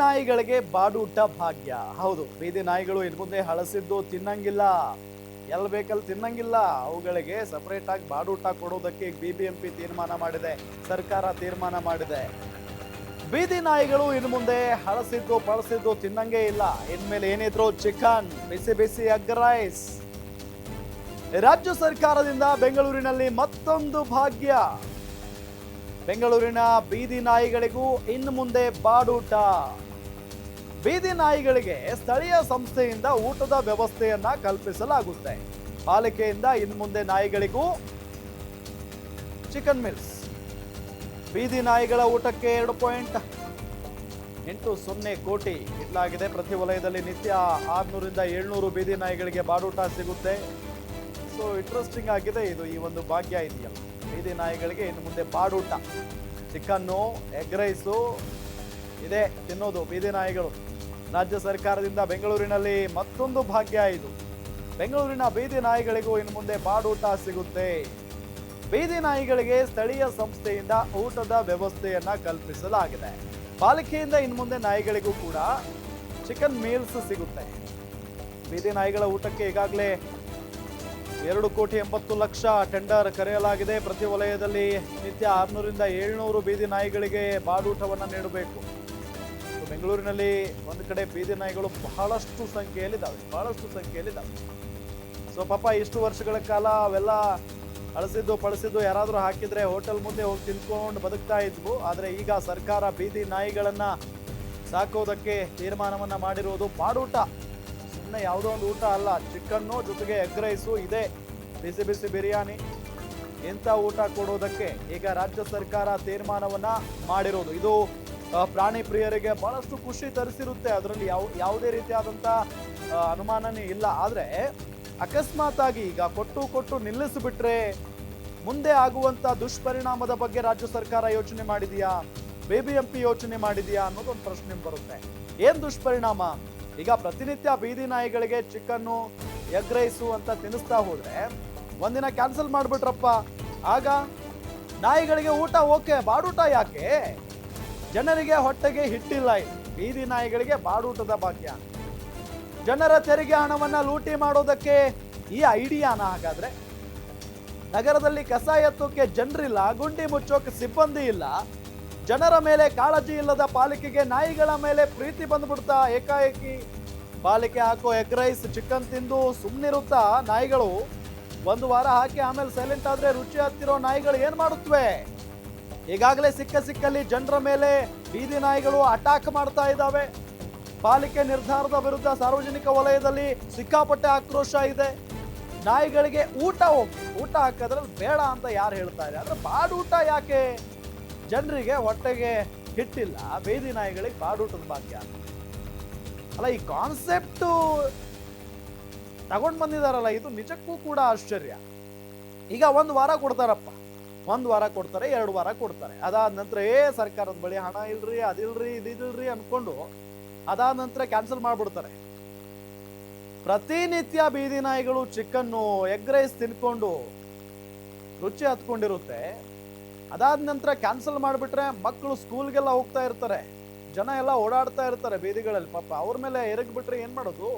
ನಾಯಿಗಳಿಗೆ ಬಾಡೂಟ ಭಾಗ್ಯ. ಹೌದು, ಬೀದಿ ನಾಯಿಗಳು ಇನ್ನು ಮುಂದೆ ಹಳಸಿದ್ದು ತಿನ್ನಂಗಿಲ್ಲ, ಎಲ್ಲಿ ಬೇಕಲ್ಲಿ ತಿನ್ನಂಗಿಲ್ಲ. ಅವುಗಳಿಗೆ ಸಪರೇಟ್ ಆಗಿ ಬಾಡೂಟ ಕೊಡೋದಕ್ಕೆ ಬಿಬಿಎಂಪಿ ತೀರ್ಮಾನ ಮಾಡಿದೆ, ಸರ್ಕಾರ ತೀರ್ಮಾನ ಮಾಡಿದೆ. ಬೀದಿ ನಾಯಿಗಳು ಇನ್ನು ಮುಂದೆ ಹಳಸಿದ್ದು ಪಳಸಿದ್ದು ತಿನ್ನಂಗೇ ಇಲ್ಲ. ಇನ್ಮೇಲೆ ಏನಿದ್ರು ಚಿಕನ್, ಬಿಸಿ ಬಿಸಿ ಎಗ್ ರೈಸ್. ರಾಜ್ಯ ಸರ್ಕಾರದಿಂದ ಬೆಂಗಳೂರಿನಲ್ಲಿ ಮತ್ತೊಂದು ಭಾಗ್ಯ. ಬೆಂಗಳೂರಿನ ಬೀದಿ ನಾಯಿಗಳಿಗೂ ಇನ್ನು ಮುಂದೆ ಬಾಡೂಟ. ಬೀದಿ ನಾಯಿಗಳಿಗೆ ಸ್ಥಳೀಯ ಸಂಸ್ಥೆಯಿಂದ ಊಟದ ವ್ಯವಸ್ಥೆಯನ್ನ ಕಲ್ಪಿಸಲಾಗುತ್ತೆ. ಪಾಲಿಕೆಯಿಂದ ಇನ್ನು ಮುಂದೆ ನಾಯಿಗಳಿಗೂ ಚಿಕನ್ ಮೀಲ್ಸ್. ಬೀದಿ ನಾಯಿಗಳ ಊಟಕ್ಕೆ 2.80 ಕೋಟಿ ಇಡಲಾಗಿದೆ. ಪ್ರತಿ ವಲಯದಲ್ಲಿ ನಿತ್ಯ 600ರಿಂದ 700 ಬೀದಿ ನಾಯಿಗಳಿಗೆ ಬಾಡೂಟ ಸಿಗುತ್ತೆ. ಸೊ ಇಂಟ್ರೆಸ್ಟಿಂಗ್ ಆಗಿದೆ ಇದು. ಈ ಒಂದು ಭಾಗ್ಯ ಇದೆಯಲ್ಲ, ಬೀದಿ ನಾಯಿಗಳಿಗೆ ಇನ್ನು ಮುಂದೆ ಬಾಡೂಟ, ಚಿಕನ್ನು, ಎಗ್ ರೈಸು ಇದೆ ತಿನ್ನೋದು ಬೀದಿ ನಾಯಿಗಳು. ರಾಜ್ಯ ಸರ್ಕಾರದಿಂದ ಬೆಂಗಳೂರಿನಲ್ಲಿ ಮತ್ತೊಂದು ಭಾಗ್ಯ ಇದು. ಬೆಂಗಳೂರಿನ ಬೀದಿ ನಾಯಿಗಳಿಗೂ ಇನ್ನು ಮುಂದೆ ಬಾಡೂಟ ಸಿಗುತ್ತೆ. ಬೀದಿ ನಾಯಿಗಳಿಗೆ ಸ್ಥಳೀಯ ಸಂಸ್ಥೆಯಿಂದ ಊಟದ ವ್ಯವಸ್ಥೆಯನ್ನ ಕಲ್ಪಿಸಲಾಗಿದೆ. ಪಾಲಿಕೆಯಿಂದ ಇನ್ನು ಮುಂದೆ ನಾಯಿಗಳಿಗೂ ಕೂಡ ಚಿಕನ್ ಮೀಲ್ಸ್ ಸಿಗುತ್ತೆ. ಬೀದಿ ನಾಯಿಗಳ ಊಟಕ್ಕೆ ಈಗಾಗಲೇ 2,80,00,000 ಟೆಂಡರ್ ಕರೆಯಲಾಗಿದೆ. ಪ್ರತಿ ವಲಯದಲ್ಲಿ ನಿತ್ಯ 600ರಿಂದ 700 ಬೀದಿ ನಾಯಿಗಳಿಗೆ ಬಾಡೂಟವನ್ನು ನೀಡಬೇಕು. ಬೆಂಗಳೂರಿನಲ್ಲಿ ಒಂದು ಕಡೆ ಬೀದಿ ನಾಯಿಗಳು ಬಹಳಷ್ಟು ಸಂಖ್ಯೆಯಲ್ಲಿದ್ದಾವೆ. ಸೊ ಪಾಪ ಇಷ್ಟು ವರ್ಷಗಳ ಕಾಲ ಅವೆಲ್ಲ ಅಳಸಿದ್ದು ಪಳಸಿದ್ದು ಯಾರಾದರೂ ಹಾಕಿದ್ರೆ ಹೋಟೆಲ್ ಮುಂದೆ ಹೋಗಿ ತಿನ್ಕೊಂಡು ಬದುಕ್ತಾ ಇದ್ವು. ಆದರೆ ಈಗ ಸರ್ಕಾರ ಬೀದಿ ನಾಯಿಗಳನ್ನ ಸಾಕೋದಕ್ಕೆ ತೀರ್ಮಾನವನ್ನ ಮಾಡಿರೋದು. ಬಾಡೂಟ ಸುಮ್ಮನೆ ಯಾವುದೋ ಒಂದು ಊಟ ಅಲ್ಲ, ಚಿಕನ್ನು ಜೊತೆಗೆ ಎಗ್ ರೈಸು ಇದೆ, ಬಿಸಿ ಬಿಸಿ ಬಿರಿಯಾನಿ, ಇಂಥ ಊಟ ಕೊಡೋದಕ್ಕೆ ಈಗ ರಾಜ್ಯ ಸರ್ಕಾರ ತೀರ್ಮಾನವನ್ನ ಮಾಡಿರೋದು. ಇದು ಪ್ರಾಣಿ ಪ್ರಿಯರಿಗೆ ಬಹಳಷ್ಟು ಖುಷಿ ತರಿಸಿರುತ್ತೆ. ಅದರಲ್ಲಿ ಯಾವುದೇ ರೀತಿಯಾದಂಥ ಅನುಮಾನನೇ ಇಲ್ಲ. ಆದರೆ ಅಕಸ್ಮಾತ್ ಆಗಿ ಈಗ ಕೊಟ್ಟು ನಿಲ್ಲಿಸಿಬಿಟ್ರೆ ಮುಂದೆ ಆಗುವಂಥ ದುಷ್ಪರಿಣಾಮದ ಬಗ್ಗೆ ರಾಜ್ಯ ಸರ್ಕಾರ ಯೋಚನೆ ಮಾಡಿದೆಯಾ, ಬಿಬಿಎಂಪಿ ಯೋಚನೆ ಮಾಡಿದೆಯಾ ಅನ್ನೋದೊಂದು ಪ್ರಶ್ನೆ ಬರುತ್ತೆ. ಏನು ದುಷ್ಪರಿಣಾಮ? ಈಗ ಪ್ರತಿನಿತ್ಯ ಬೀದಿ ನಾಯಿಗಳಿಗೆ ಚಿಕನ್ನು, ಎಗ್ ರೈಸು ಅಂತ ತಿನ್ನಿಸ್ತಾ ಹೋದ್ರೆ ಒಂದಿನ ಕ್ಯಾನ್ಸಲ್ ಮಾಡಿಬಿಟ್ರಪ್ಪ, ಆಗ ನಾಯಿಗಳಿಗೆ ಊಟ ಓಕೆ, ಬಾಡೂಟ ಯಾಕೆ? ಜನರಿಗೆ ಹೊಟ್ಟೆಗೆ ಹಿಟ್ಟಿಲ್ಲ. ಇದು ಬೀದಿ ನಾಯಿಗಳಿಗೆ ಬಾಡೂಟದ ಭಾಗ್ಯ. ಜನರ ತೆರಿಗೆ ಹಣವನ್ನ ಲೂಟಿ ಮಾಡೋದಕ್ಕೆ ಈ ಐಡಿಯಾನ? ಹಾಗಾದ್ರೆ ನಗರದಲ್ಲಿ ಕಸ ಎತ್ತೋಕೆ ಜನರಿಲ್ಲ, ಗುಂಡಿ ಮುಚ್ಚೋಕೆ ಸಿಬ್ಬಂದಿ ಇಲ್ಲ, ಜನರ ಮೇಲೆ ಕಾಳಜಿ ಇಲ್ಲದ ಪಾಲಿಕೆಗೆ ನಾಯಿಗಳ ಮೇಲೆ ಪ್ರೀತಿ ಬಂದ್ಬಿಡ್ತಾ ಏಕಾಏಕಿ. ಪಾಲಿಕೆ ಹಾಕೋ ಎಗ್ ರೈಸ್, ಚಿಕನ್ ತಿಂದು ಸುಮ್ಮನಿರುತ್ತಾ ನಾಯಿಗಳು? ಒಂದು ವಾರ ಹಾಕಿ ಆಮೇಲೆ ಸೈಲೆಂಟ್ ಆದ್ರೆ ರುಚಿ ಹತ್ತಿರೋ ನಾಯಿಗಳು ಏನ್ ಮಾಡುತ್ತವೆ? ಈಗಾಗಲೇ ಸಿಕ್ಕಲ್ಲಿ ಜನರ ಮೇಲೆ ಬೀದಿ ನಾಯಿಗಳು ಅಟ್ಯಾಕ್ ಮಾಡ್ತಾ ಇದ್ದಾವೆ. ಪಾಲಿಕೆ ನಿರ್ಧಾರದ ವಿರುದ್ಧ ಸಾರ್ವಜನಿಕ ವಲಯದಲ್ಲಿ ಸಿಕ್ಕಾಪಟ್ಟೆ ಆಕ್ರೋಶ ಇದೆ. ನಾಯಿಗಳಿಗೆ ಊಟ ಹಾಕೋದ್ರಲ್ಲಿ ಬೇಡ ಅಂತ ಯಾರು ಹೇಳ್ತಾ ಇದ್ದಾರೆ? ಆದ್ರೆ ಬಾಡೂಟ ಯಾಕೆ? ಜನರಿಗೆ ಹೊಟ್ಟೆಗೆ ಹಿಟ್ಟಿಲ್ಲ, ಬೀದಿ ನಾಯಿಗಳಿಗೆ ಬಾಡೂಟದ ಭಾಗ್ಯ ಅಲ್ಲ. ಈ ಕಾನ್ಸೆಪ್ಟ್ ತಗೊಂಡು ಬಂದಿದಾರಲ್ಲ, ಇದು ನಿಜಕ್ಕೂ ಕೂಡ ಆಶ್ಚರ್ಯ. ಈಗ 1 ವಾರ ಕೊಡ್ತಾರಪ್ಪ, 1 ವಾರ ಕೊಡ್ತಾರೆ, 2 ವಾರ ಕೊಡ್ತಾರೆ. ಅದಾದ ನಂತರ ಸರ್ಕಾರದ ಬಳಿ ಹಣ ಇಲ್ರಿ, ಅದಿಲ್ರಿ, ಇದಿಲ್ರಿ ಅನ್ಕೊಂಡು ಅದಾದ ನಂತರ ಕ್ಯಾನ್ಸಲ್ ಮಾಡ್ಬಿಡ್ತಾರೆ. ಪ್ರತಿನಿತ್ಯ ಬೀದಿ ನಾಯಿಗಳು ಚಿಕನ್ನು, ಎಗ್ ರೈಸ್ ತಿನ್ಕೊಂಡು ರುಚಿ ಹತ್ಕೊಂಡಿರುತ್ತೆ. ಅದಾದ ನಂತರ ಕ್ಯಾನ್ಸಲ್ ಮಾಡಿಬಿಟ್ರೆ ಮಕ್ಕಳು ಸ್ಕೂಲ್ಗೆಲ್ಲ ಹೋಗ್ತಾ ಇರ್ತಾರೆ, ಜನ ಎಲ್ಲ ಓಡಾಡ್ತಾ ಇರ್ತಾರೆ ಬೀದಿಗಳಲ್ಲಿ. ಪಾಪ ಅವ್ರ ಮೇಲೆ ಎರಗ್ಬಿಟ್ರೆ ಏನ್ ಮಾಡೋದು?